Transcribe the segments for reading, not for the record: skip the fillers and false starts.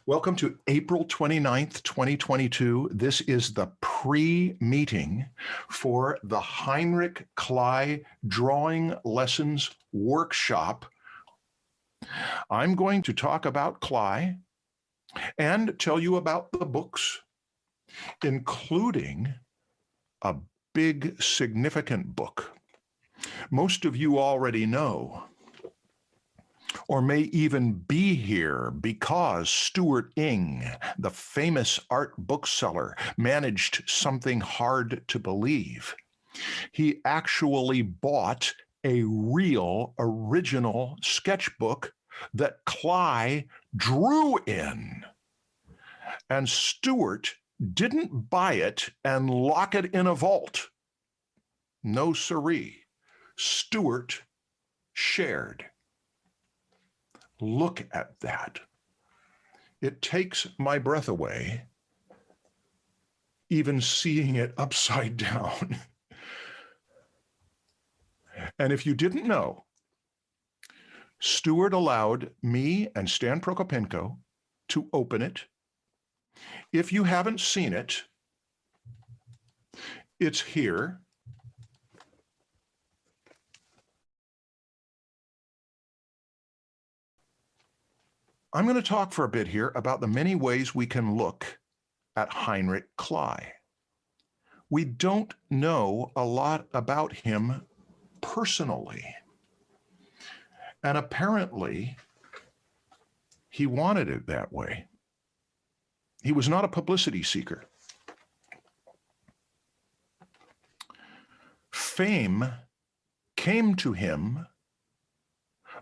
Welcome to April 29th, 2022. This is the pre-meeting for the Heinrich Kley Drawing Lessons Workshop. I'm going to talk about Kley and tell you about the books, including a big, significant book most of you already know, or may even be here because Stuart Ing, the famous art bookseller, managed something hard to believe. He actually bought a real original sketchbook that Kley drew in. And Stuart didn't buy it and lock it in a vault. No siree. Stuart shared. Look at that. It takes my breath away, even seeing it upside down. And if you didn't know, Stuart allowed me and Stan Prokopenko to open it. If you haven't seen it, it's here. I'm going to talk for a bit here about the many ways we can look at Heinrich Kley. We don't know a lot about him personally. And apparently, he wanted it that way. He was not a publicity seeker. Fame came to him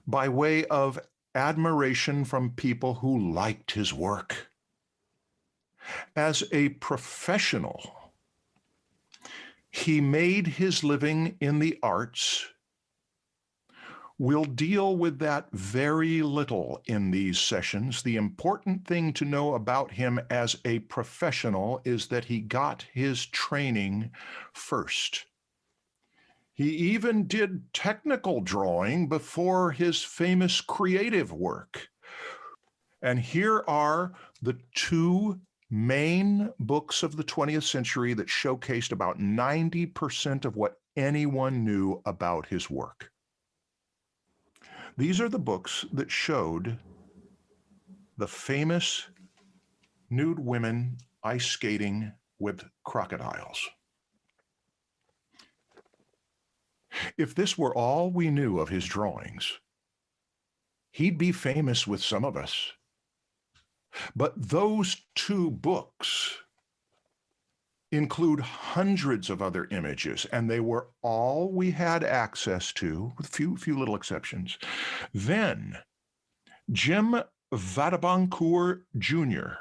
by way of admiration from people who liked his work. As a professional, he made his living in the arts. We'll deal with that very little in these sessions. The important thing to know about him as a professional is that he got his training first. He even did technical drawing before his famous creative work. And here are the two main books of the 20th century that showcased about 90% of what anyone knew about his work. These are the books that showed the famous nude women ice skating with crocodiles. If this were all we knew of his drawings, he'd be famous with some of us. But those two books include hundreds of other images, and they were all we had access to, with few little exceptions. Then Jim Vadabancourt Jr.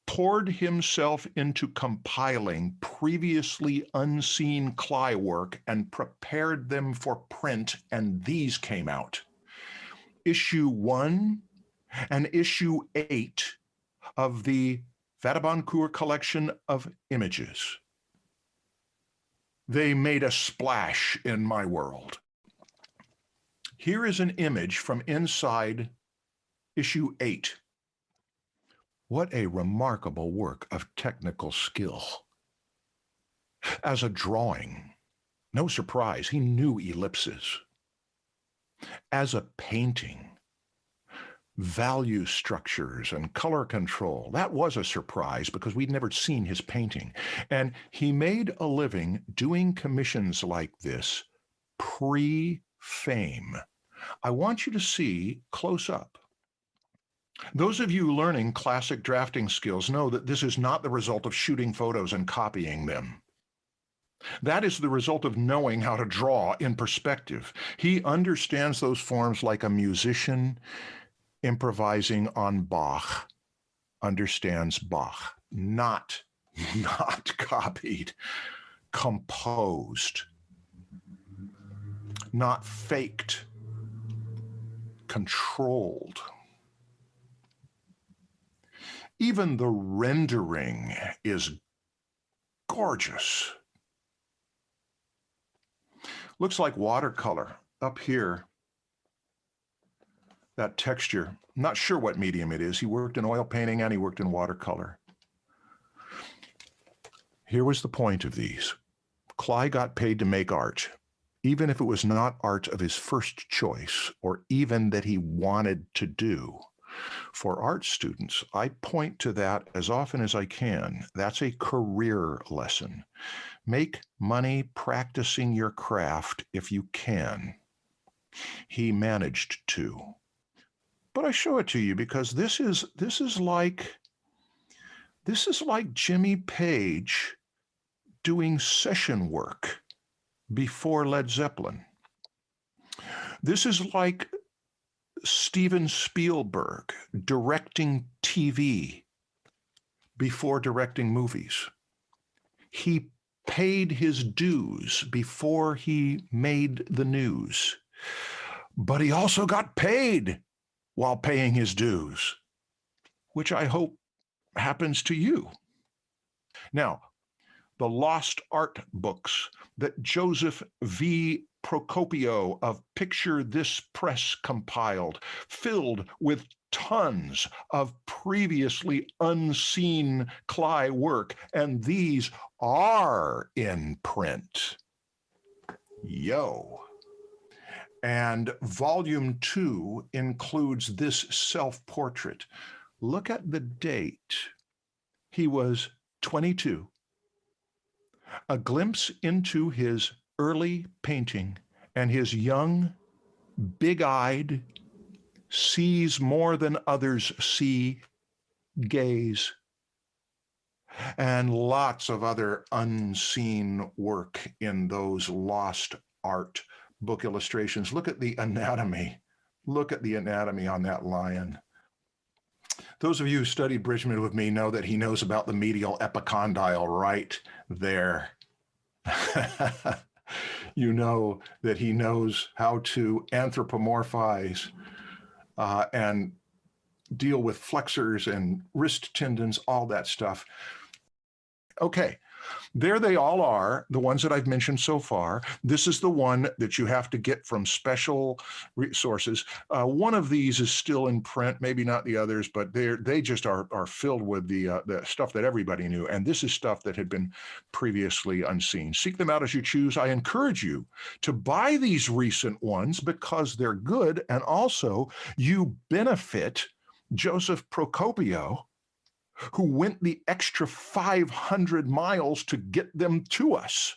poured himself into compiling previously unseen Kley work and prepared them for print, and these came out. Issue 1 and issue 8 of the Vadabancourt collection of images. They made a splash in my world. Here is an image from inside issue 8. What a remarkable work of technical skill. As a drawing, no surprise, he knew ellipses. As a painting, value structures and color control, that was a surprise because we'd never seen his painting. And he made a living doing commissions like this pre-fame. I want you to see close up. Those of you learning classic drafting skills know that this is not the result of shooting photos and copying them. That is the result of knowing how to draw in perspective. He understands those forms like a musician improvising on Bach understands Bach. Not copied, composed, not faked, controlled. Even the rendering is gorgeous. Looks like watercolor up here. That texture I'm not sure what medium it is. He worked in oil painting and he worked in watercolor. Here was the point of these. Clyde got paid to make art, even if it was not art of his first choice or even that he wanted to do. For art students, I point to that as often as I can. That's a career lesson. Make money practicing your craft if you can. He managed to. But I show it to you because this is like Jimmy Page doing session work before Led Zeppelin. This is like Steven Spielberg directing TV before directing movies. He paid his dues before he made the news, but he also got paid while paying his dues, which I hope happens to you. Now, the lost art books that Joseph V. Procopio of Picture This Press compiled, filled with tons of previously unseen Kley work, and these are in print. Yo. And volume 2 includes this self-portrait. Look at the date. He was 22. A glimpse into his early painting and his young, big-eyed, sees more than others see gaze, and lots of other unseen work in those lost art book illustrations. Look at the anatomy. Look at the anatomy on that lion. Those of you who studied Bridgman with me know that he knows about the medial epicondyle right there. You know that he knows how to anthropomorphize and deal with flexors and wrist tendons, all that stuff. Okay, there they all are, the ones that I've mentioned so far. This is the one that you have to get from special resources. One of these is still in print, maybe not the others, but they just are filled with the stuff that everybody knew. And this is stuff that had been previously unseen. Seek them out as you choose. I encourage you to buy these recent ones because they're good, and also you benefit Joseph Procopio, who went the extra 500 miles to get them to us.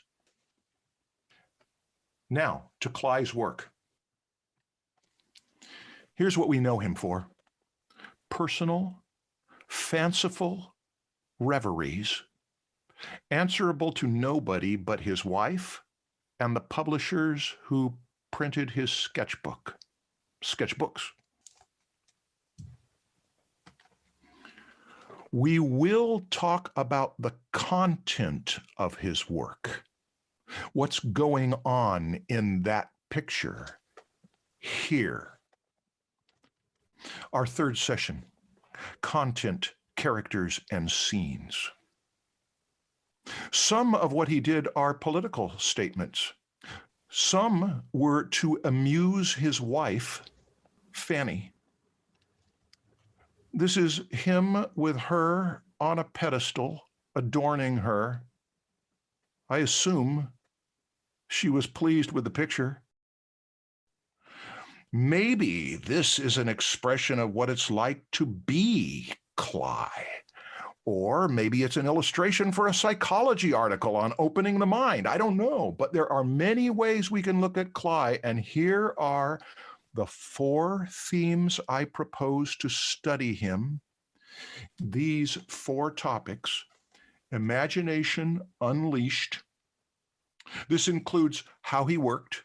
Now, to Kley's work. Here's what we know him for. Personal, fanciful reveries, answerable to nobody but his wife and the publishers who printed his sketchbooks. We will talk about the content of his work, what's going on in that picture here. Our third session, content, characters, and scenes. Some of what he did are political statements. Some were to amuse his wife, Fanny. This is him with her on a pedestal, adorning her. I assume she was pleased with the picture. Maybe this is an expression of what it's like to be Kley. Or maybe it's an illustration for a psychology article on opening the mind. I don't know, but there are many ways we can look at Kley, and here are the 4 themes I propose to study him. These 4 topics: imagination unleashed. This includes how he worked,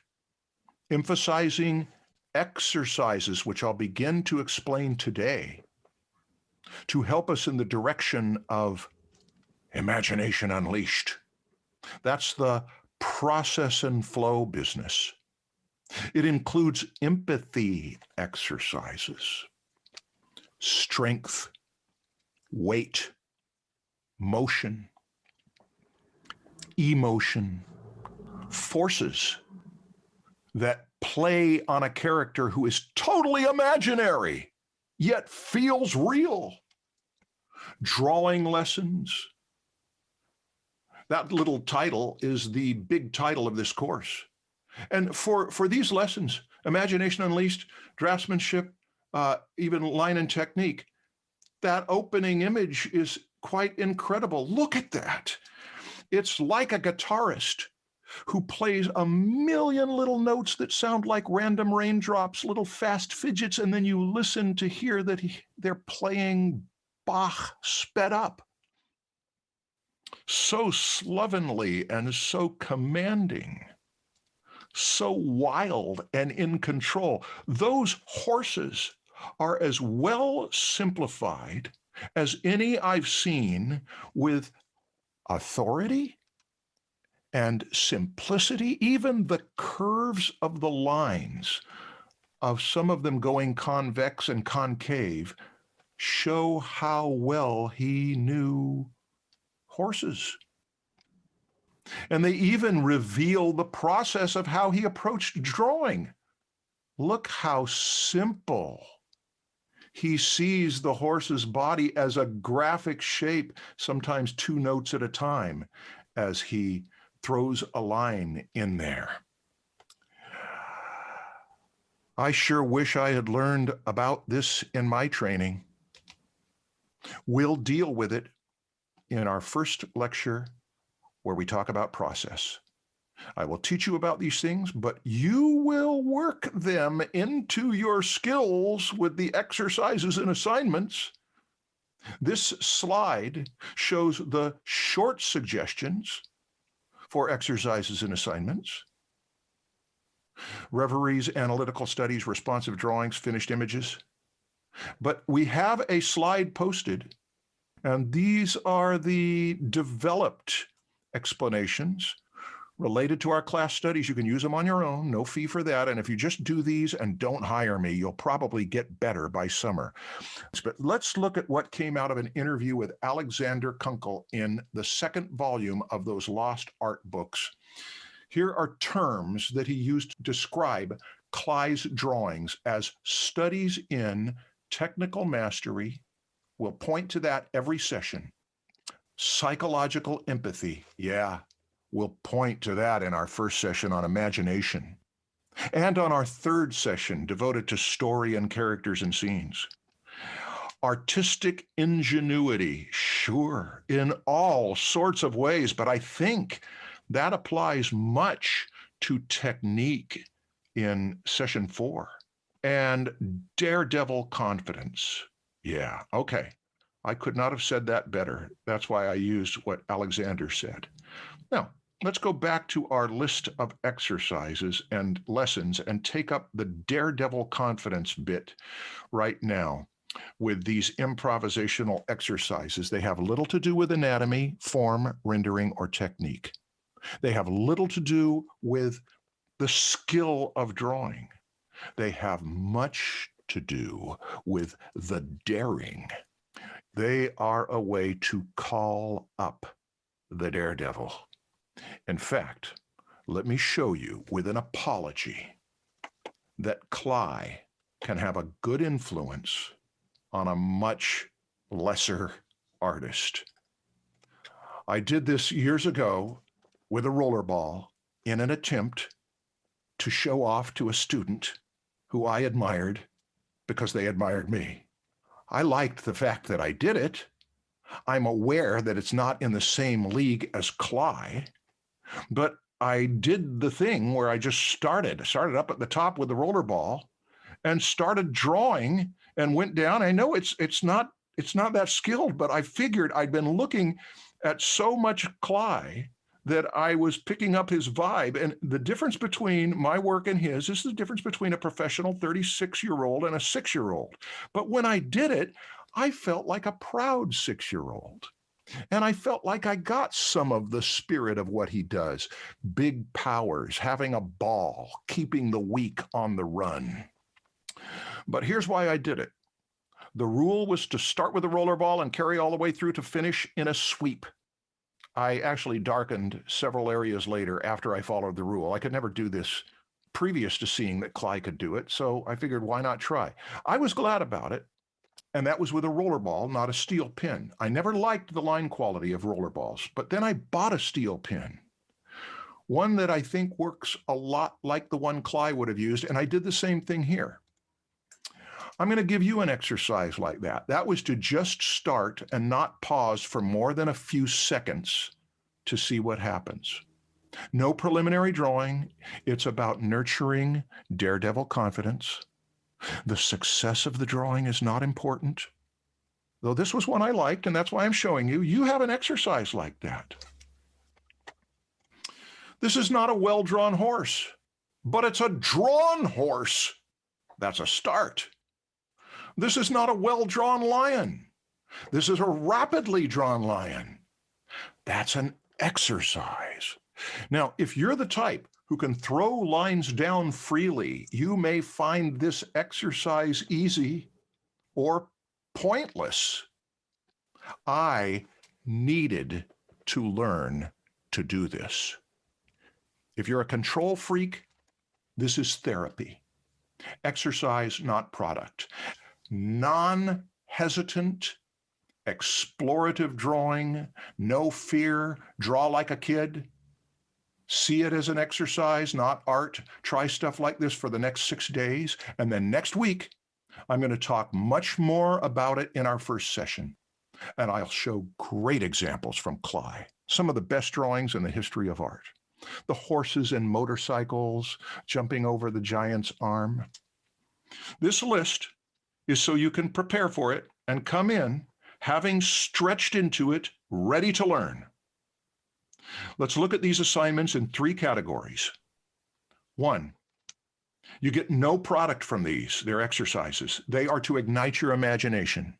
emphasizing exercises, which I'll begin to explain today, to help us in the direction of imagination unleashed. That's the process and flow business. It includes empathy exercises, strength, weight, motion, emotion, forces that play on a character who is totally imaginary. yet feels real. Drawing lessons. That little title is the big title of this course. And for these lessons, Imagination Unleashed, Draftsmanship, even Line and Technique, that opening image is quite incredible. Look at that. It's like a guitarist who plays a million little notes that sound like random raindrops, little fast fidgets, and then you listen to hear that they're playing Bach sped up. So slovenly and so commanding, so wild and in control. Those horses are as well simplified as any I've seen, with authority and simplicity. Even the curves of the lines of some of them going convex and concave show how well he knew horses. And they even reveal the process of how he approached drawing. Look how simple. He sees the horse's body as a graphic shape, sometimes 2 notes at a time, as he throws a line in there. I sure wish I had learned about this in my training. We'll deal with it in our first lecture, where we talk about process. I will teach you about these things, but you will work them into your skills with the exercises and assignments. This slide shows the short suggestions for exercises and assignments. Reveries, analytical studies, responsive drawings, finished images. But we have a slide posted, and these are the developed explanations related to our class studies. You can use them on your own, no fee for that. And if you just do these and don't hire me, you'll probably get better by summer. But let's look at what came out of an interview with Alexander Kunkel in the 2nd volume of those lost art books. Here are terms that he used to describe Clyde's drawings as studies in technical mastery. We'll point to that every session. Psychological empathy. Yeah, we'll point to that in our first session on imagination, and on our 3rd session devoted to story and characters and scenes. Artistic ingenuity, sure, in all sorts of ways, but I think that applies much to technique in session 4. And daredevil confidence. Yeah, okay. I could not have said that better. That's why I used what Alexander said. Now, let's go back to our list of exercises and lessons and take up the daredevil confidence bit right now with these improvisational exercises. They have little to do with anatomy, form, rendering, or technique. They have little to do with the skill of drawing. They have much to do with the daring. They are a way to call up the daredevil. In fact, let me show you with an apology that Clyde can have a good influence on a much lesser artist. I did this years ago with a rollerball in an attempt to show off to a student who I admired because they admired me. I liked the fact that I did it. I'm aware that it's not in the same league as Clyde, but I did the thing where I just started up at the top with the rollerball and started drawing and went down. I know it's not that skilled, but I figured I'd been looking at so much Clyde that I was picking up his vibe. And the difference between my work and his is the difference between a professional 36-year-old and a 6-year-old. But when I did it, I felt like a proud 6-year-old. And I felt like I got some of the spirit of what he does. Big powers, having a ball, keeping the weak on the run. But here's why I did it. The rule was to start with a rollerball and carry all the way through to finish in a sweep. I actually darkened several areas later after I followed the rule. I could never do this previous to seeing that Clyde could do it, so I figured why not try? I was glad about it. And that was with a roller ball, not a steel pin. I never liked the line quality of roller balls, but then I bought a steel pin, one that I think works a lot like the one Clyde would have used, and I did the same thing here. I'm going to give you an exercise like that. That was to just start and not pause for more than a few seconds to see what happens. No preliminary drawing. It's about nurturing daredevil confidence. The success of the drawing is not important. Though this was one I liked, and that's why I'm showing you. You have an exercise like that. This is not a well-drawn horse, but it's a drawn horse. That's a start. This is not a well-drawn lion. This is a rapidly drawn lion. That's an exercise. Now, if you're the type who can throw lines down freely, you may find this exercise easy or pointless. I needed to learn to do this. If you're a control freak, this is therapy. Exercise, not product. Non-hesitant, explorative drawing, no fear, draw like a kid. See it as an exercise, not art. Try stuff like this for the next 6 days. And then next week, I'm going to talk much more about it in our first session. And I'll show great examples from Clyde, some of the best drawings in the history of art. The horses and motorcycles jumping over the giant's arm. This list is so you can prepare for it and come in having stretched into it, ready to learn. Let's look at these assignments in 3 categories. 1, you get no product from these. They're exercises. They are to ignite your imagination.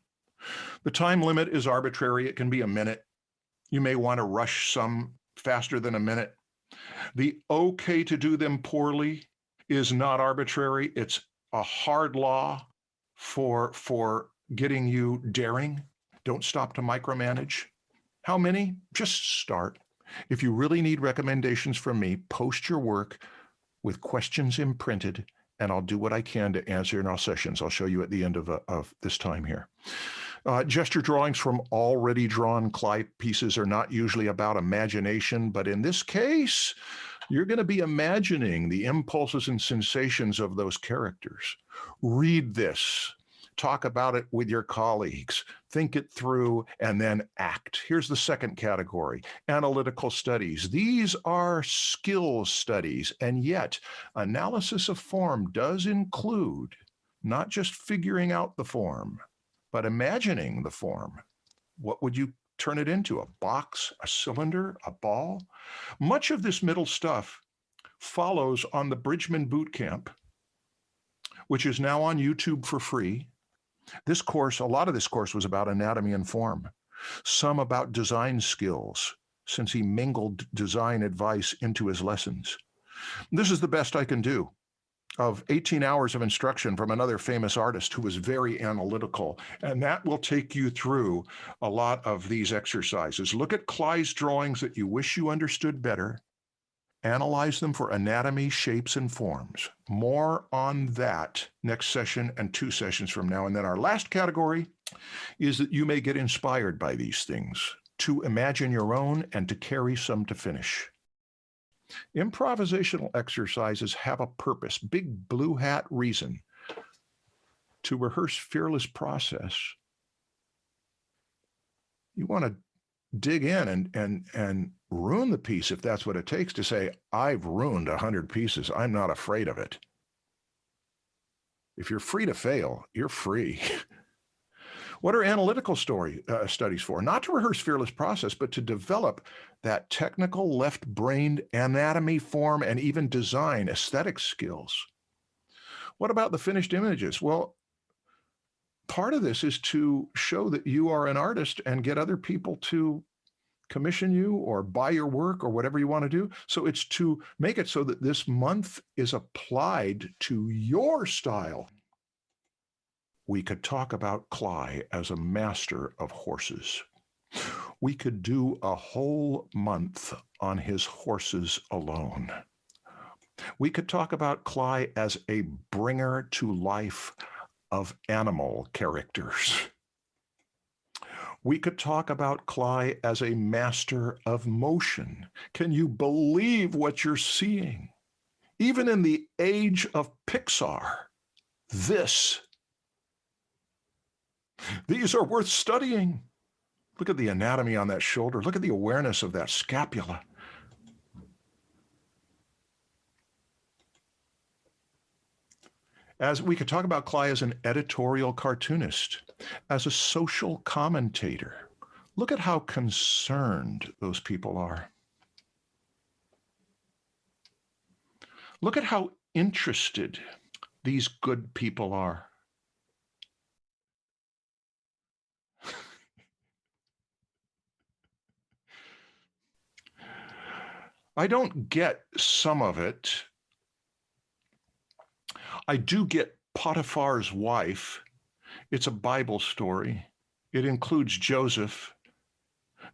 The time limit is arbitrary. It can be a minute. You may want to rush some faster than a minute. The okay to do them poorly is not arbitrary. It's a hard law for getting you daring. Don't stop to micromanage. How many? Just start. If you really need recommendations from me, post your work with questions imprinted, and I'll do what I can to answer in our sessions. I'll show you at the end of this time here. Gesture drawings from already drawn Clyde pieces are not usually about imagination, but in this case, you're going to be imagining the impulses and sensations of those characters. Read this. Talk about it with your colleagues, think it through, and then act. Here's the second category, analytical studies. These are skills studies, and yet analysis of form does include not just figuring out the form, but imagining the form. What would you turn it into? A box, a cylinder, a ball? Much of this middle stuff follows on the Bridgman Bootcamp, which is now on YouTube for free. This course, a lot of this course was about anatomy and form, some about design skills, since he mingled design advice into his lessons. This is the best I can do of 18 hours of instruction from another famous artist who was very analytical, and that will take you through a lot of these exercises. Look at Clyde's drawings that you wish you understood better. Analyze them for anatomy, shapes, and forms. More on that next session and 2 sessions from now. And then our last category is that you may get inspired by these things, to imagine your own and to carry some to finish. Improvisational exercises have a purpose, big blue hat reason, to rehearse fearless process. You want to dig in and ruin the piece if that's what it takes to say, I've ruined 100 pieces. I'm not afraid of it. If you're free to fail, you're free. What are analytical studies for? Not to rehearse fearless process, but to develop that technical left-brained anatomy, form, and even design aesthetic skills. What about the finished images? Well, part of this is to show that you are an artist and get other people to commission you or buy your work or whatever you want to do. So it's to make it so that this month is applied to your style. We could talk about Clyde as a master of horses. We could do a whole month on his horses alone. We could talk about Clyde as a bringer to life of animal characters. We could talk about Clyde as a master of motion. Can you believe what you're seeing? Even in the age of Pixar, these are worth studying. Look at the anatomy on that shoulder. Look at the awareness of that scapula. As we could talk about Clyde as an editorial cartoonist, as a social commentator. Look at how concerned those people are. Look at how interested these good people are. I don't get some of it. I do get Potiphar's wife. It's a Bible story. It includes Joseph.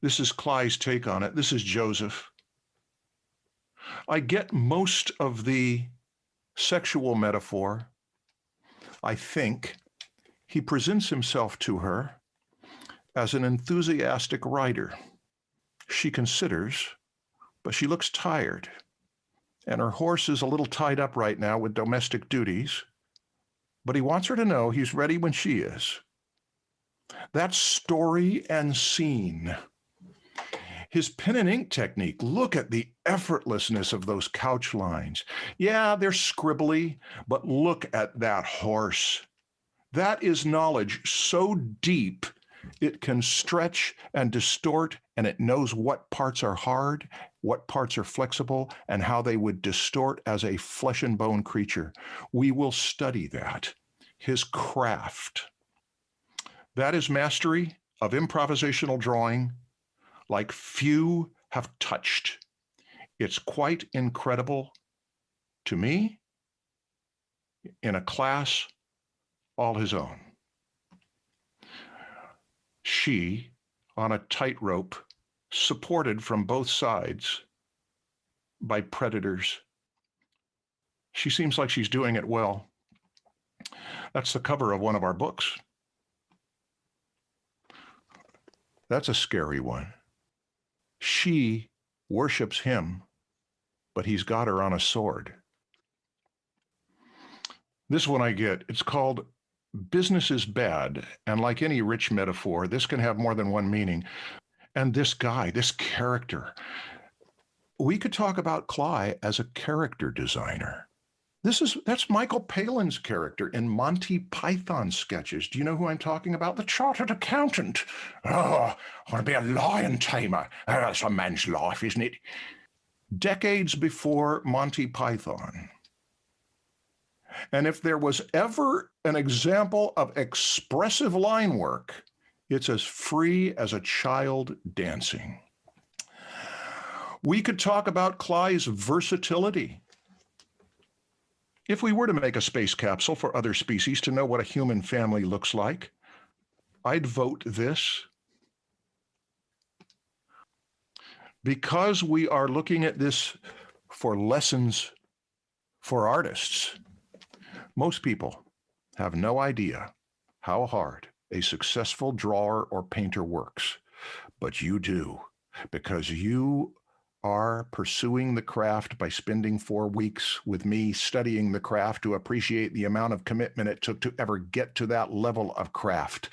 This is Clyde's take on it. This is Joseph. I get most of the sexual metaphor. I think he presents himself to her as an enthusiastic writer. She considers, but she looks tired. And her horse is a little tied up right now with domestic duties. But he wants her to know he's ready when she is. That's story and scene. His pen and ink technique, look at the effortlessness of those couch lines. Yeah, they're scribbly, but look at that horse. That is knowledge so deep, it can stretch and distort, and it knows what parts are hard, what parts are flexible, and how they would distort as a flesh and bone creature. We will study that. His craft. That is mastery of improvisational drawing like few have touched. It's quite incredible to me in a class all his own. She, on a tightrope, supported from both sides by predators. She seems like she's doing it well. That's the cover of one of our books. That's a scary one. She worships him, but he's got her on a sword. This one I get. It's called Business is Bad, and like any rich metaphor, this can have more than one meaning. And this guy, this character, we could talk about Clyde as a character designer. That's Michael Palin's character in Monty Python sketches. Do you know who I'm talking about? The chartered accountant. Oh, I want to be a lion tamer. Oh, that's a man's life, isn't it? Decades before Monty Python. And if there was ever an example of expressive line work, it's as free as a child dancing. We could talk about Clyde's versatility. If we were to make a space capsule for other species to know what a human family looks like, I'd vote this. Because we are looking at this for lessons for artists, most people have no idea how hard a successful drawer or painter works, but you do, because you are pursuing the craft by spending 4 weeks with me studying the craft to appreciate the amount of commitment it took to ever get to that level of craft.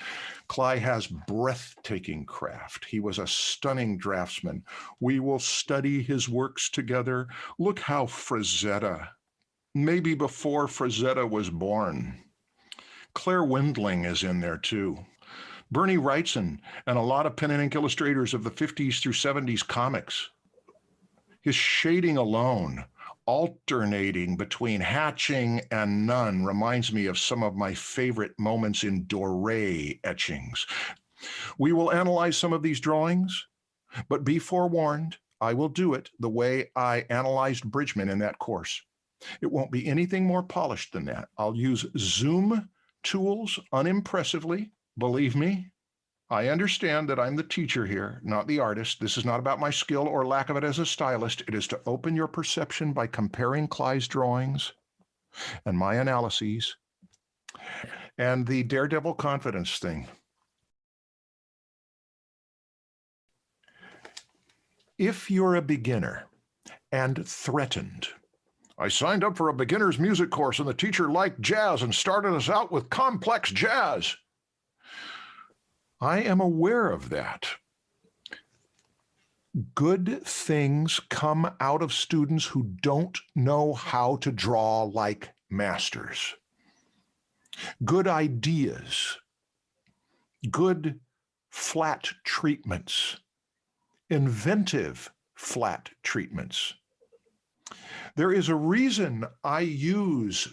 Clyde has breathtaking craft. He was a stunning draftsman. We will study his works together. Look how Frazetta, maybe before Frazetta was born. Claire Windling is in there too. Bernie Wrightson and a lot of pen and ink illustrators of the 50s through 70s comics. His shading alone, alternating between hatching and none, reminds me of some of my favorite moments in Doré etchings. We will analyze some of these drawings, but be forewarned, I will do it the way I analyzed Bridgman in that course. It won't be anything more polished than that. I'll use Zoom tools unimpressively, believe me. I understand that I'm the teacher here, not the artist. This is not about my skill or lack of it as a stylist. It is to open your perception by comparing Clyde's drawings and my analyses and the daredevil confidence thing. If you're a beginner and threatened, I signed up for a beginner's music course and the teacher liked jazz and started us out with complex jazz. I am aware of that. Good things come out of students who don't know how to draw like masters. Good ideas, good flat treatments, inventive flat treatments. There is a reason I use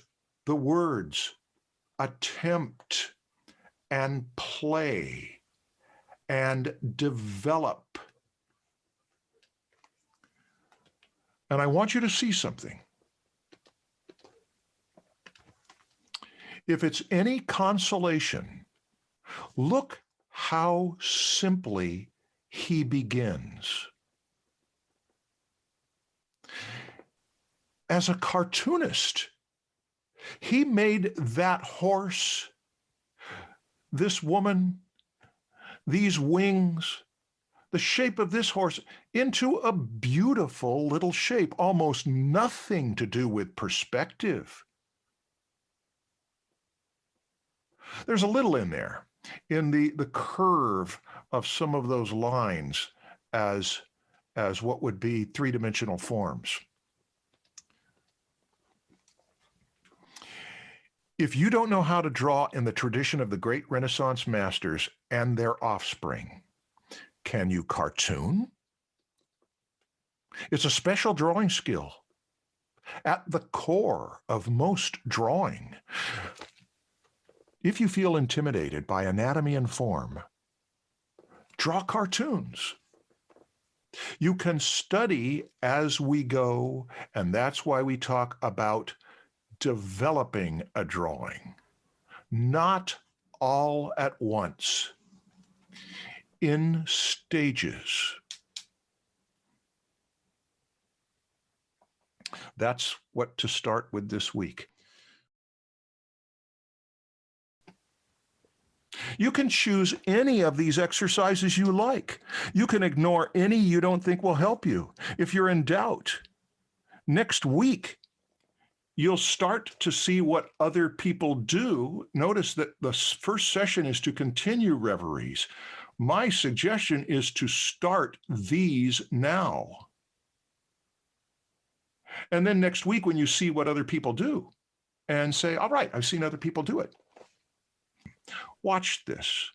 the words attempt and play and develop. And I want you to see something. If it's any consolation, look how simply he begins. As a cartoonist, he made that horse, this woman, these wings, the shape of this horse into a beautiful little shape, almost nothing to do with perspective. There's a little in there, in the curve of some of those lines as what would be three-dimensional forms. If you don't know how to draw in the tradition of the great Renaissance masters and their offspring, can you cartoon? It's a special drawing skill at the core of most drawing. If you feel intimidated by anatomy and form, draw cartoons. You can study as we go, and that's why we talk about developing a drawing, not all at once, in stages. That's what to start with this week. You can choose any of these exercises you like. You can ignore any you don't think will help you. If you're in doubt, next week, you'll start to see what other people do. Notice that the first session is to continue Reveries. My suggestion is to start these now. And then next week, when you see what other people do, and say, all right, I've seen other people do it. Watch this.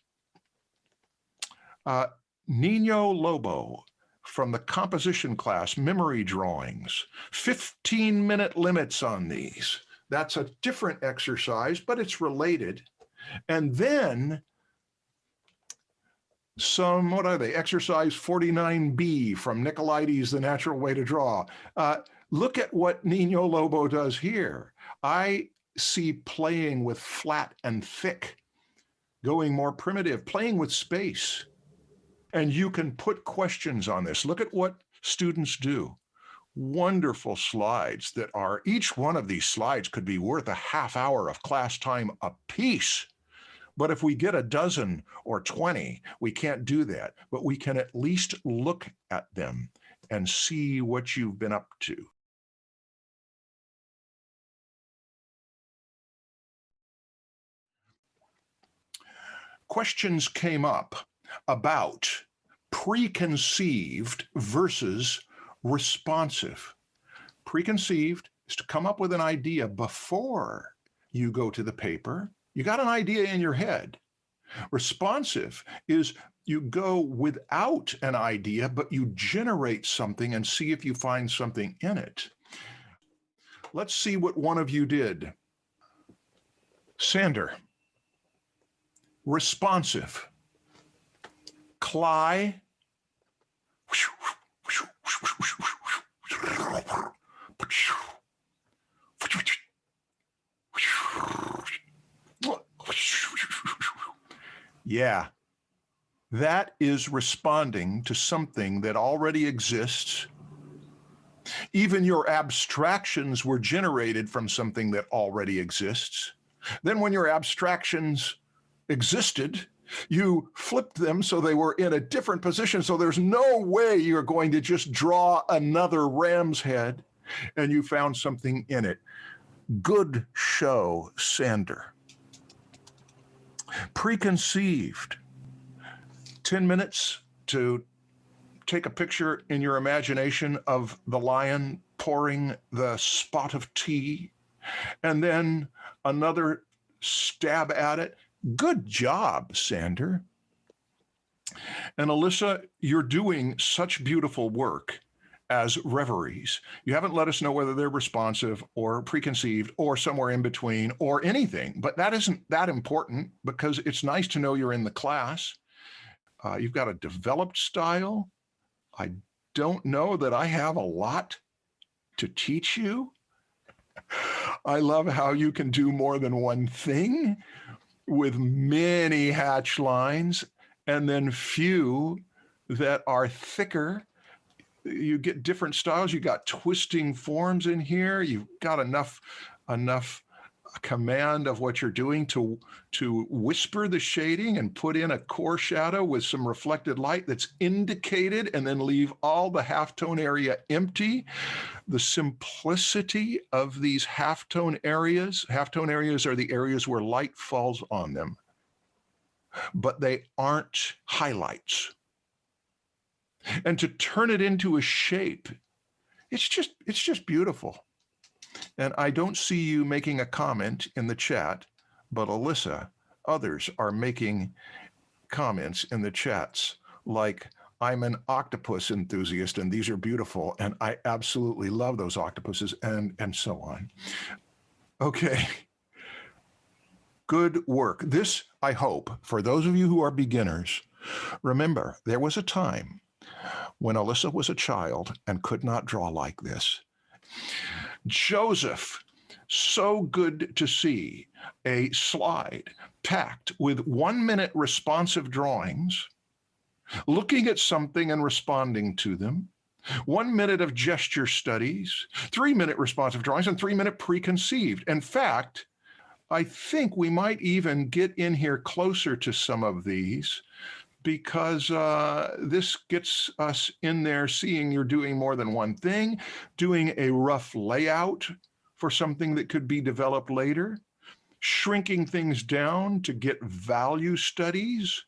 Nino Lobo from the composition class, memory drawings, 15-minute limits on these. That's a different exercise, but it's related. And then some, what are they? Exercise 49B from Nicolaides, The Natural Way to Draw. Look at what Nino Lobo does here. I see playing with flat and thick, going more primitive, playing with space. And you can put questions on this. Look at what students do. Wonderful slides that are, each one of these slides could be worth a half hour of class time apiece. But if we get a dozen or 20, we can't do that. But we can at least look at them and see what you've been up to. Questions came up about preconceived versus responsive. Preconceived is to come up with an idea before you go to the paper. You got an idea in your head. Responsive is you go without an idea, but you generate something and see if you find something in it. Let's see what one of you did. Sander. Responsive. Clyde. Yeah, that is responding to something that already exists. Even your abstractions were generated from something that already exists. Then when your abstractions existed, You flipped them so they were in a different position. So there's no way you're going to just draw another ram's head, and you found something in it. Good show, Sander. Preconceived. 10 minutes to take a picture in your imagination of the lion pouring the spot of tea, and then another stab at it. Good job, Sander. And Alyssa, you're doing such beautiful work as Reveries. You haven't let us know whether they're responsive or preconceived or somewhere in between or anything, but that isn't that important because it's nice to know you're in the class. You've got a developed style. I don't know that I have a lot to teach you. I love how you can do more than one thing with many hatch lines and then few that are thicker. You get different styles. You got twisting forms in here. You've got enough command of what you're doing to whisper the shading and put in a core shadow with some reflected light that's indicated and then leave all the halftone area empty. The simplicity of these halftone areas are the areas where light falls on them, but they aren't highlights. And to turn it into a shape, it's just beautiful. And I don't see you making a comment in the chat, but Alyssa, others are making comments in the chats like, I'm an octopus enthusiast and these are beautiful and I absolutely love those octopuses, and so on. Okay. Good work. This, I hope, for those of you who are beginners, remember, there was a time when Alyssa was a child and could not draw like this. Joseph, so good to see a slide packed with 1 minute responsive drawings, looking at something and responding to them, 1 minute of gesture studies, 3 minute responsive drawings, and 3 minute preconceived. In fact, I think we might even get in here closer to some of these because this gets us in there seeing you're doing more than one thing, doing a rough layout for something that could be developed later, shrinking things down to get value studies,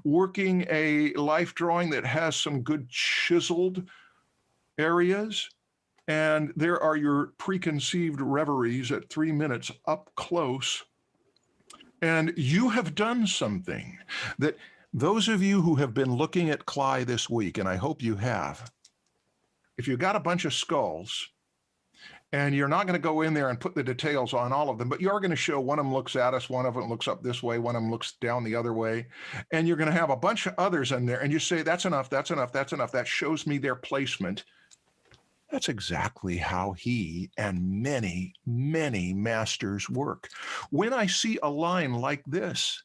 working a life drawing that has some good chiseled areas. And there are your preconceived reveries at 3 minutes up close. And you have done something that those of you who have been looking at Clyde this week, and I hope you have, if you've got a bunch of skulls, and you're not going to go in there and put the details on all of them, but you are going to show one of them looks at us, one of them looks up this way, one of them looks down the other way, and you're going to have a bunch of others in there, and you say, that's enough, that's enough, that's enough. That shows me their placement. That's exactly how he and many, many masters work. When I see a line like this,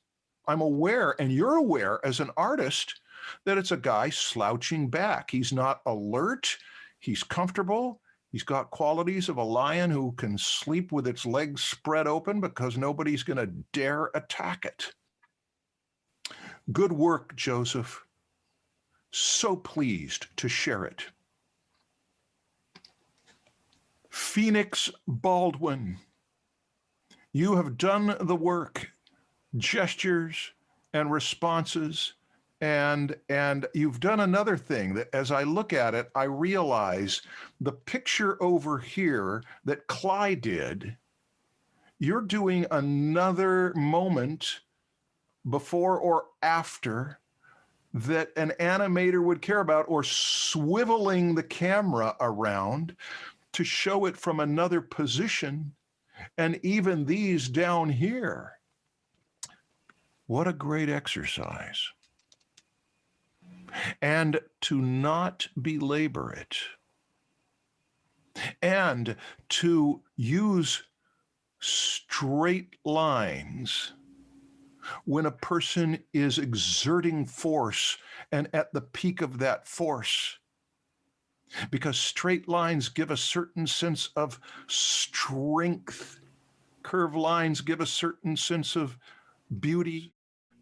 I'm aware, and you're aware as an artist, that it's a guy slouching back. He's not alert. He's comfortable. He's got qualities of a lion who can sleep with its legs spread open because nobody's going to dare attack it. Good work, Joseph. So pleased to share it. Phoenix Baldwin, you have done the work, gestures and responses, and you've done another thing that as I look at it, I realize the picture over here that Clyde did, you're doing another moment before or after that an animator would care about, or swiveling the camera around to show it from another position, and even these down here. What a great exercise. And to not belabor it, and to use straight lines when a person is exerting force and at the peak of that force, because straight lines give a certain sense of strength. Curved lines give a certain sense of beauty.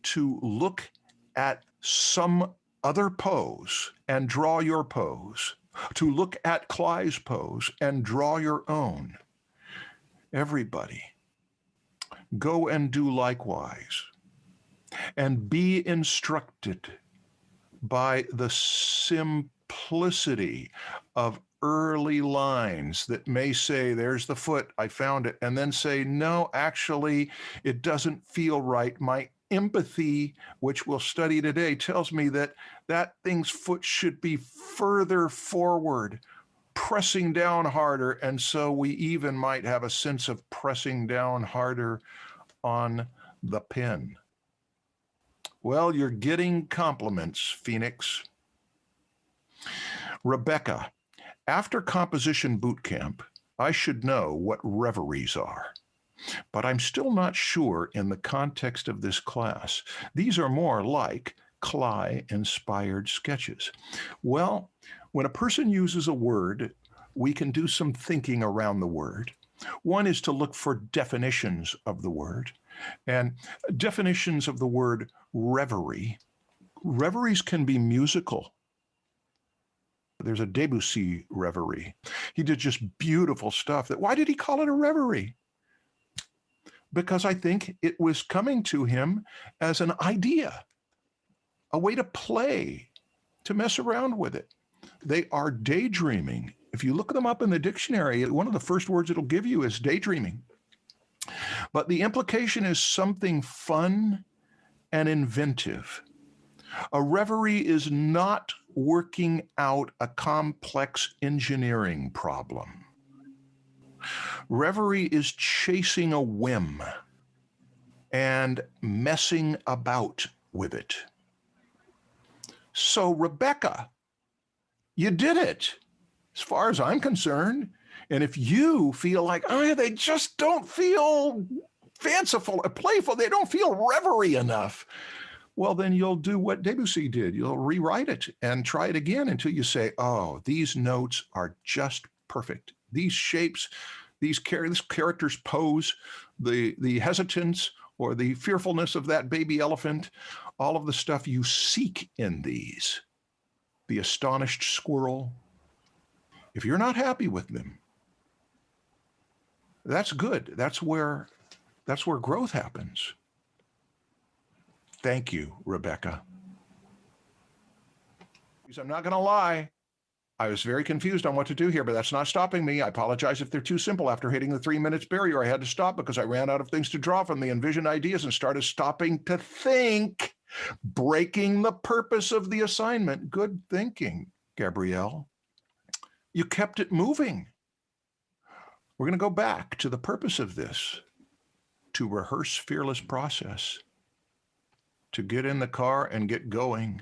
to look at some other pose and draw your pose, to look at Clyde's pose and draw your own. Everybody, go and do likewise, and be instructed by the simplicity of early lines that may say, there's the foot, I found it, and then say, no, actually, it doesn't feel right. My empathy, which we'll study today, tells me that that thing's foot should be further forward, pressing down harder, and so we even might have a sense of pressing down harder on the pen. Well, you're getting compliments, Phoenix. Rebecca, after composition boot camp, I should know what reveries are, but I'm still not sure in the context of this class. These are more like Kley-inspired sketches. Well, when a person uses a word, we can do some thinking around the word. One is to look for definitions of the word, and definitions of the word reverie. Reveries can be musical. There's a Debussy reverie. He did just beautiful stuff. Why did he call it a reverie? Because I think it was coming to him as an idea, a way to play, to mess around with it. They are daydreaming. If you look them up in the dictionary, one of the first words it'll give you is daydreaming. But the implication is something fun and inventive. A reverie is not working out a complex engineering problem. Reverie is chasing a whim and messing about with it. So, Rebecca, you did it, as far as I'm concerned. And if you feel like, oh, they just don't feel fanciful, playful, they don't feel reverie enough, well, then you'll do what Debussy did. You'll rewrite it and try it again until you say, oh, these notes are just perfect. These shapes, this character's pose, the hesitance or the fearfulness of that baby elephant, all of the stuff you seek in these, the astonished squirrel. If you're not happy with them, that's good. That's where growth happens. Thank you, Rebecca. I'm not going to lie. I was very confused on what to do here, but that's not stopping me. I apologize if they're too simple. After hitting the 3 minutes barrier, I had to stop because I ran out of things to draw from the envisioned ideas and started stopping to think, breaking the purpose of the assignment. Good thinking, Gabrielle. You kept it moving. We're going to go back to the purpose of this, to rehearse fearless process, to get in the car and get going.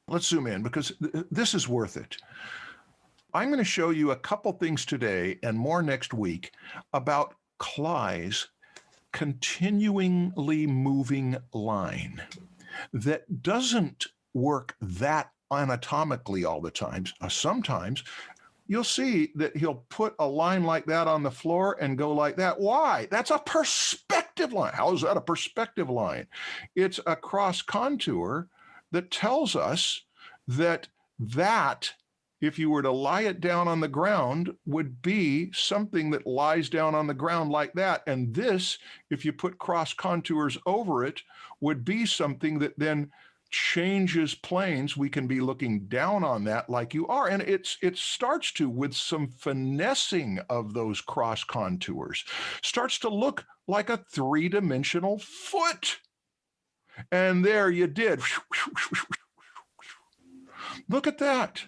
Let's zoom in because this is worth it. I'm going to show you a couple things today and more next week about Kley's continuingly moving line that doesn't work that anatomically all the time. Sometimes you'll see that he'll put a line like that on the floor and go like that. Why? That's a perspective line. How is that a perspective line? It's a cross contour that tells us that if you were to lie it down on the ground, would be something that lies down on the ground like that. And this, if you put cross contours over it, would be something that then changes planes. We can be looking down on that like you are. And it starts to, with some finessing of those cross contours, starts to look like a three-dimensional foot. And there you did. Look at that.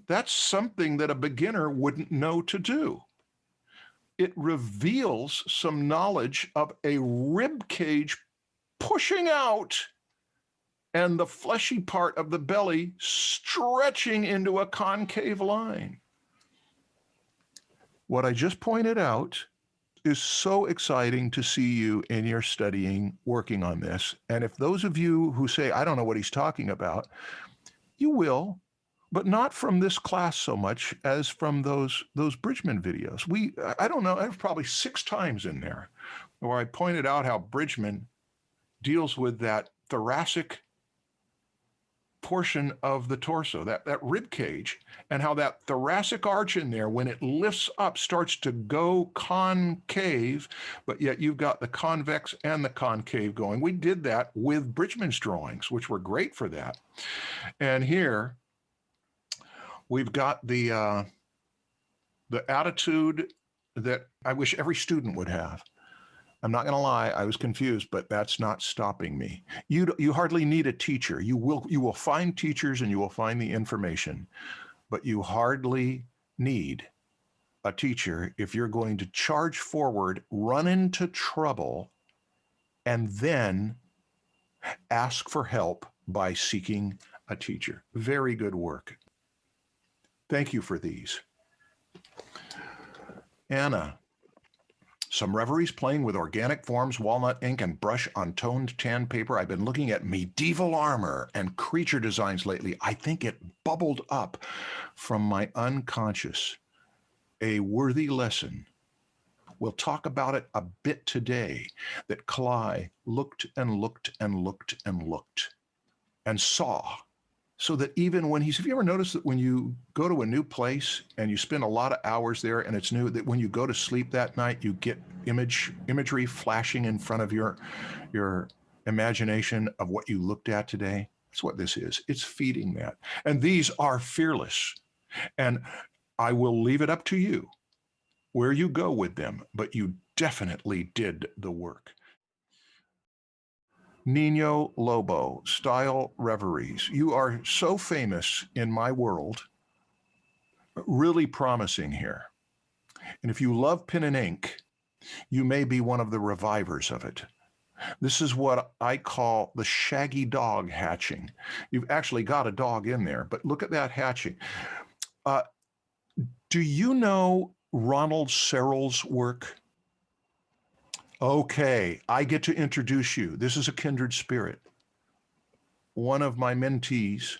That's something that a beginner wouldn't know to do. It reveals some knowledge of a rib cage pushing out and the fleshy part of the belly stretching into a concave line. What I just pointed out is so exciting to see you in your studying, working on this. And if those of you who say, I don't know what he's talking about, you will, but not from this class so much as from those Bridgman videos. I don't know, there's probably 6 times in there where I pointed out how Bridgman deals with that thoracic portion of the torso, that rib cage, and how that thoracic arch in there, when it lifts up, starts to go concave, but yet you've got the convex and the concave going. We did that with Bridgman's drawings, which were great for that. And here we've got the attitude that I wish every student would have. I'm not going to lie, I was confused, but that's not stopping me. You hardly need a teacher. You will find teachers and you will find the information, but you hardly need a teacher if you're going to charge forward, run into trouble, and then ask for help by seeking a teacher. Very good work. Thank you for these. Anna. Some Reveries playing with organic forms, walnut ink, and brush on toned tan paper. I've been looking at medieval armor and creature designs lately. I think it bubbled up from my unconscious. A worthy lesson. We'll talk about it a bit today, that Clyde looked and looked and looked and looked and saw. So that even when have you ever noticed that when you go to a new place and you spend a lot of hours there and it's new, that when you go to sleep that night, you get imagery flashing in front of your imagination of what you looked at today? That's what this is. It's feeding that. And these are fearless. And I will leave it up to you where you go with them, but you definitely did the work. Nino Lobo, Style Reveries. You are so famous in my world, really promising here. And if you love pen and ink, you may be one of the revivers of it. This is what I call the shaggy dog hatching. You've actually got a dog in there, but look at that hatching. Do you know Ronald Searle's work? Okay, I get to introduce you. This is a kindred spirit. One of my mentees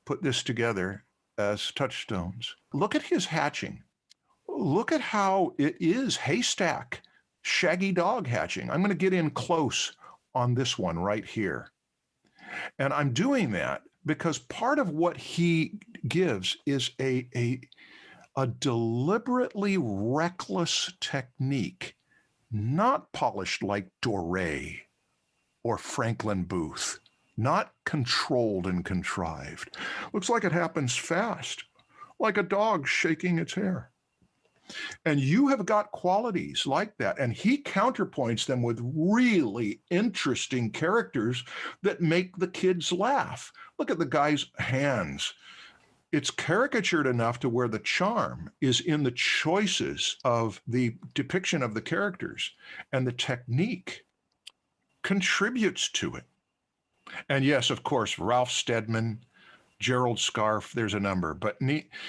put this together as touchstones. Look at his hatching. Look at how it is haystack, shaggy dog hatching. I'm going to get in close on this one right here. And I'm doing that because part of what he gives is a deliberately reckless technique, not polished like Doré or Franklin Booth, not controlled and contrived. Looks like it happens fast, like a dog shaking its hair. And you have got qualities like that. And he counterpoints them with really interesting characters that make the kids laugh. Look at the guy's hands. It's caricatured enough to where the charm is in the choices of the depiction of the characters, and the technique contributes to it. And yes, of course, Ralph Steadman, Gerald Scarfe, there's a number. But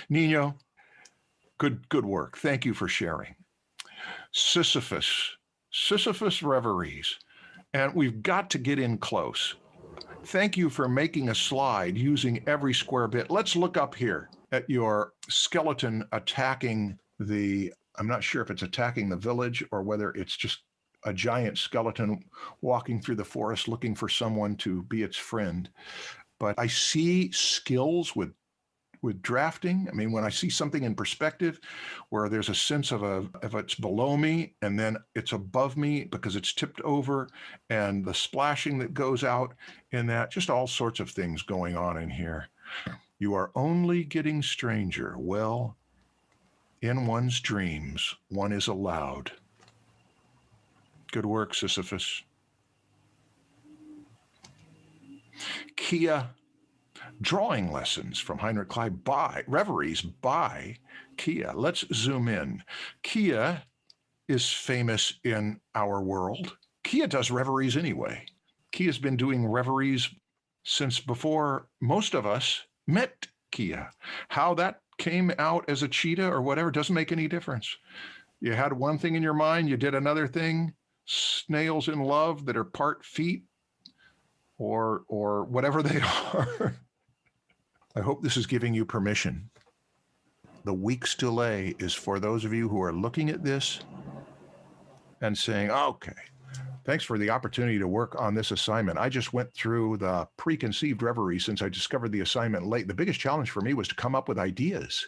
Nino, good work. Thank you for sharing. Sisyphus Reveries. And we've got to get in close. Thank you for making a slide using every square bit. Let's look up here at your skeleton attacking I'm not sure if it's attacking the village or whether it's just a giant skeleton walking through the forest looking for someone to be its friend. But I see skills with drafting. I mean, when I see something in perspective where there's a sense of it's below me and then it's above me because it's tipped over, and the splashing that goes out in that, just all sorts of things going on in here. You are only getting stranger. Well, in one's dreams, one is allowed. Good work, Sisyphus. Kia. Drawing lessons from Heinrich Kley by Reveries by Kia. Let's zoom in. Kia is famous in our world. Kia does Reveries anyway. Kia's been doing Reveries since before most of us met Kia. How that came out as a cheetah or whatever doesn't make any difference. You had one thing in your mind, you did another thing. Snails in love that are part feet or whatever they are. I hope this is giving you permission. The week's delay is for those of you who are looking at this and saying, okay, Thanks for the opportunity to work on this assignment. I just went through the preconceived reverie since I discovered the assignment late. The biggest challenge for me was to come up with ideas.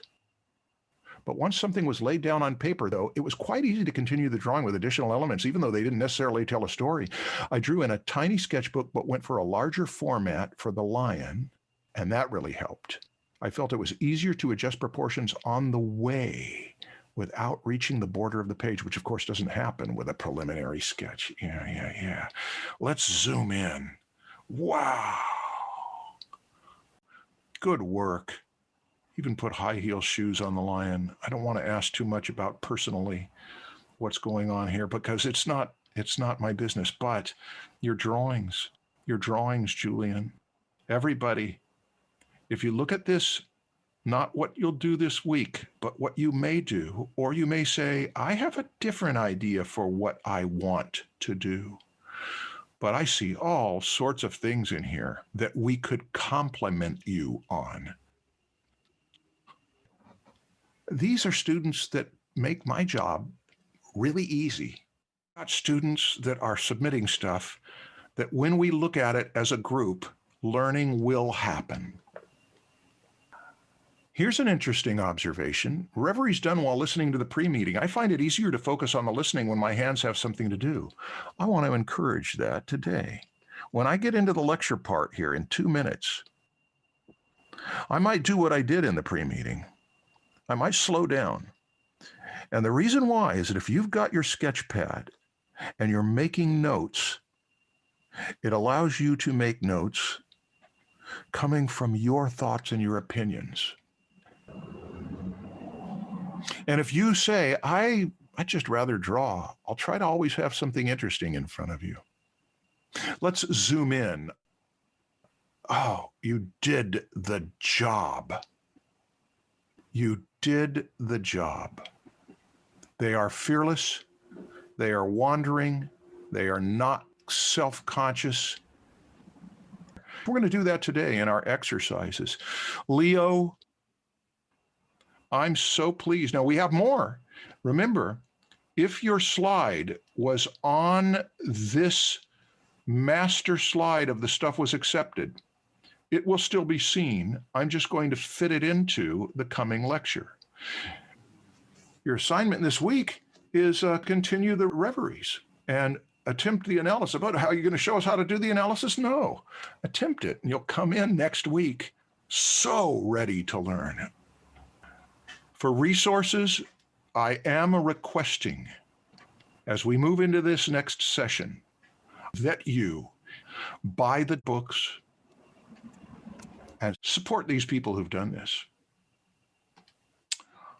But once something was laid down on paper, though, it was quite easy to continue the drawing with additional elements, even though they didn't necessarily tell a story. I drew in a tiny sketchbook, but went for a larger format for the lion, and that really helped. I felt it was easier to adjust proportions on the way without reaching the border of the page, which of course doesn't happen with a preliminary sketch. Yeah. Let's zoom in. Wow. Good work. Even put high heel shoes on the lion. I don't want to ask too much about personally what's going on here because it's not my business, but your drawings, Julian. Everybody, if you look at this, not what you'll do this week, but what you may do, or you may say, I have a different idea for what I want to do. But I see all sorts of things in here that we could compliment you on. These are students that make my job really easy. Got students that are submitting stuff that when we look at it as a group, learning will happen. Here's an interesting observation. Reveries done while listening to the pre-meeting. I find it easier to focus on the listening when my hands have something to do. I want to encourage that today. When I get into the lecture part here in 2 minutes, I might do what I did in the pre-meeting. I might slow down. And the reason why is that if you've got your sketch pad and you're making notes, it allows you to make notes coming from your thoughts and your opinions. And if you say, I'd just rather draw, I'll try to always have something interesting in front of you. Let's zoom in. Oh, you did the job. You did the job. They are fearless. They are wandering. They are not self-conscious. We're going to do that today in our exercises. Leo, I'm so pleased. Now we have more. Remember, if your slide was on this master slide of the stuff was accepted, it will still be seen. I'm just going to fit it into the coming lecture. Your assignment this week is continue the reveries and attempt the analysis. About how you're going to show us how to do the analysis? No, attempt it, and you'll come in next week so ready to learn. For resources, I am requesting, as we move into this next session, that you buy the books and support these people who've done this.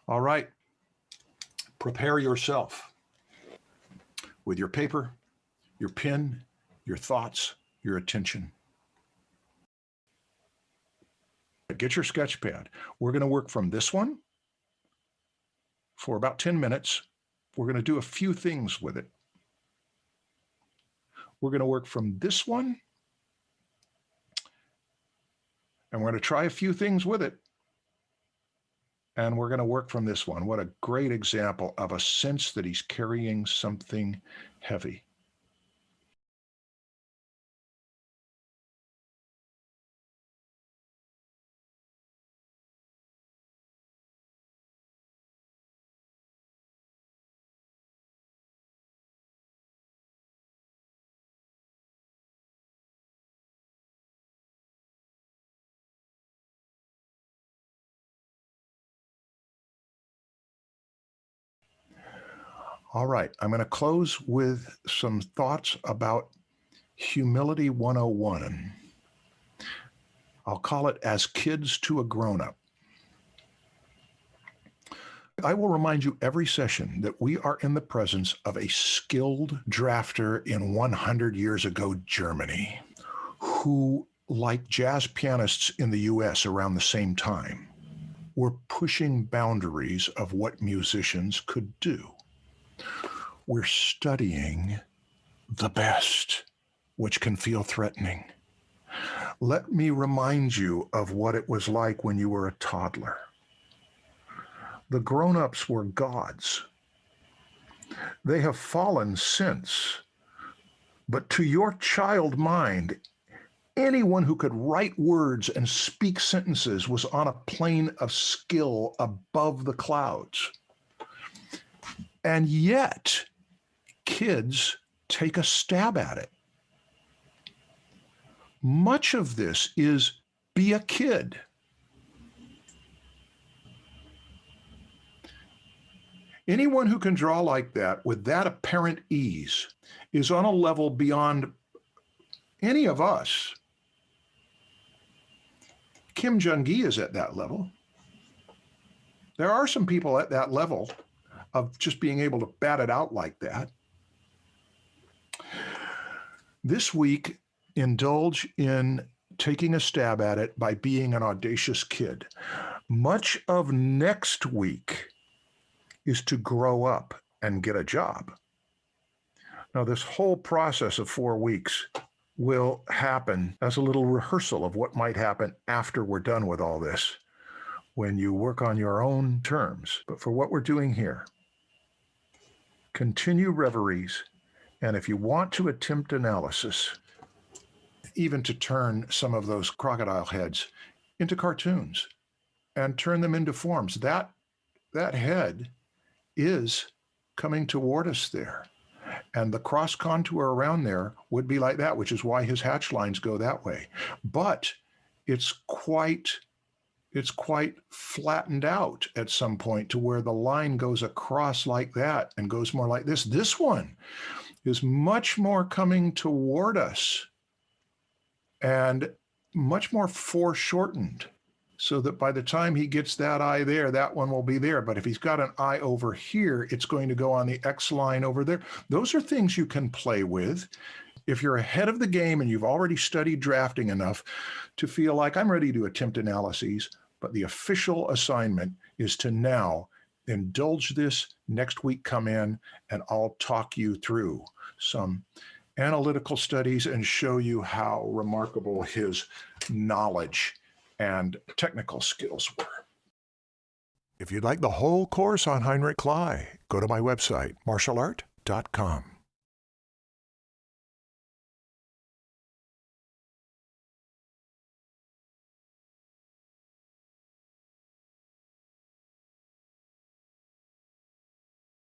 All right, prepare yourself with your paper, your pen, your thoughts, your attention. Get your sketch pad. We're going to work from this one for about 10 minutes. We're going to do a few things with it. We're going to work from this one, and we're going to try a few things with it. And we're going to work from this one. What a great example of a sense that he's carrying something heavy. All right, I'm going to close with some thoughts about Humility 101. I'll call it As Kids to a Grown-Up. I will remind you every session that we are in the presence of a skilled drafter in 100 years ago Germany, who, like jazz pianists in the US around the same time, were pushing boundaries of what musicians could do. We're studying the best, which can feel threatening. Let me remind you of what it was like when you were a toddler. The grown-ups were gods. They have fallen since, But to your child mind, anyone who could write words and speak sentences was on a plane of skill above the clouds. And yet, kids take a stab at it. Much of this is be a kid. Anyone who can draw like that with that apparent ease is on a level beyond any of us. Kim Jong-gi is at that level. There are some people at that level of just being able to bat it out like that. This week, indulge in taking a stab at it by being an audacious kid. Much of next week is to grow up and get a job. Now, this whole process of 4 weeks will happen as a little rehearsal of what might happen after we're done with all this, when you work on your own terms. But for what we're doing here, continue Reveries, and if you want to attempt analysis, even to turn some of those crocodile heads into cartoons and turn them into forms, that head is coming toward us there. And the cross contour around there would be like that, which is why his hatch lines go that way. But it's quite flattened out at some point to where the line goes across like that and goes more like this. This one is much more coming toward us and much more foreshortened, so that by the time he gets that eye there, that one will be there. But if he's got an eye over here, it's going to go on the X line over there. Those are things you can play with. If you're ahead of the game and you've already studied drafting enough to feel like I'm ready to attempt analyses, but the official assignment is to now indulge this. Next week, come in and I'll talk you through some analytical studies and show you how remarkable his knowledge and technical skills were. If you'd like the whole course on Heinrich Kley, go to my website, marshallart.com.